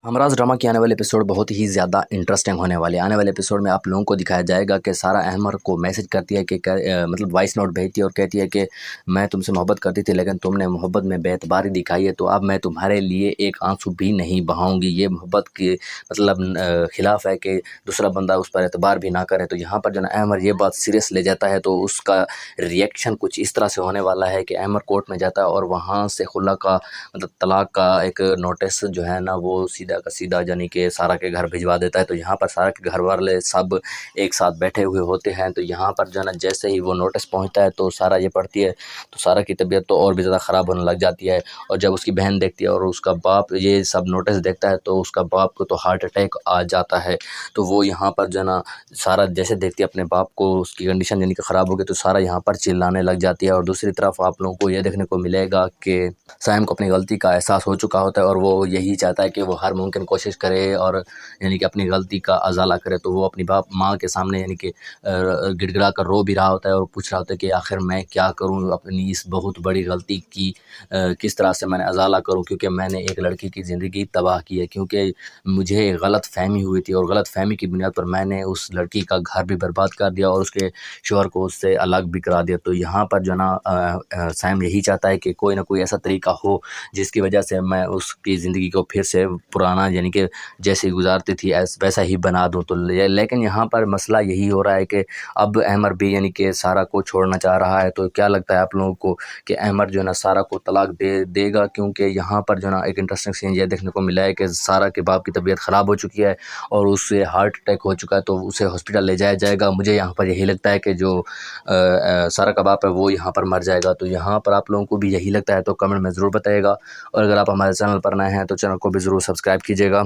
हमराज़ ड्रामा के आने वाले एपिसोड बहुत ही ज़्यादा इंटरेस्टिंग होने वाले हैं। आने वाले एपिसोड में आप लोगों को दिखाया जाएगा कि सारा अहमर को मैसेज करती है कि मतलब वॉइस नोट भेजती है और कहती है कि मैं तुमसे मोहब्बत करती थी लेकिन तुमने मोहब्बत में बेएतबारी दिखाई है, तो अब मैं तुम्हारे लिए एक आंसू भी नहीं बहाऊंगी। ये मोहब्बत के मतलब खिलाफ है कि दूसरा बंदा उस पर एतबार भी ना करे। तो यहाँ पर जो ना अहमर ये बात सीरियस ले जाता है, तो उसका रिएक्शन कुछ इस तरह से होने वाला है कि अहमर कोर्ट में जाता है और वहाँ से खुला का मतलब तलाक का एक नोटिस जो है ना वो सीधा का सीधा यानी कि सारा के घर भिजवा देता है। तो यहाँ पर सारा के घर वाले सब एक साथ बैठे हुए होते हैं। तो यहाँ पर जो है ना जैसे ही वो नोटिस पहुँचता है तो सारा ये पढ़ती है, तो सारा की तबीयत तो और भी ज़्यादा ख़राब होने लग जाती है। और जब उसकी बहन देखती है और उसका बाप ये सब नोटिस देखता है तो उसका बाप को तो हार्ट अटैक आ जाता है। तो वो यहाँ पर जो है ना सारा जैसे देखती है अपने बाप को, उसकी कंडीशन यानी कि ख़राब हो गई, तो सारा यहाँ पर चिल्लाने लग जाती है। और दूसरी तरफ आप लोगों को ये देखने को मिलेगा कि सैम को अपनी गलती का एहसास हो चुका होता है और वो यही चाहता है कि वो हर मुमकिन कोशिश करे और यानी कि अपनी गलती का अज़ाला करे। तो वो अपनी बाप माँ के सामने यानी कि गिड़गिड़ा कर रो भी रहा होता है और पूछ रहा होता है कि आखिर मैं क्या करूँ, अपनी इस बहुत बड़ी गलती की किस तरह से मैंने अज़ाला करूँ, क्योंकि मैंने एक लड़की की ज़िंदगी तबाह की है, क्योंकि मुझे गलत फहमी हुई थी और गलत फहमी की बुनियाद पर मैंने उस लड़की का घर भी बर्बाद कर दिया और उसके शौहर को उससे अलग भी करा दिया। तो यहाँ पर जो ना सैम यही चाहता है कि कोई ना कोई ऐसा तरीका हो जिसकी वजह से मैं उसकी ज़िंदगी को फिर से पुराना यानी कि जैसे गुजारती थी वैसा ही बना दूँ। तो लेकिन यहाँ पर मसला यही हो रहा है कि अब अहमर भी यानी कि सारा को छोड़ना चाह रहा है। तो क्या लगता है आप लोगों को कि अहमर जो है ना सारा को तलाक दे देगा? क्योंकि यहाँ पर जो है ना एक इंटरेस्टिंग सीन ये देखने को मिला है कि सारा के बाप की तबीयत ख़राब हो चुकी है और उससे हार्ट अटैक हो चुका है, तो उसे हॉस्पिटल ले जाया जाएगा। मुझे यहाँ पर यही लगता है कि जो सारा का बाप है वो यहाँ पर मर जाएगा। तो यहाँ पर आप लोगों को भी यही लगता है तो कमेंट में ज़रूर बताइएगा। और अगर आप हमारे चैनल पर नए हैं तो चैनल को भी ज़रूर सब्सक्राइब कीजिएगा।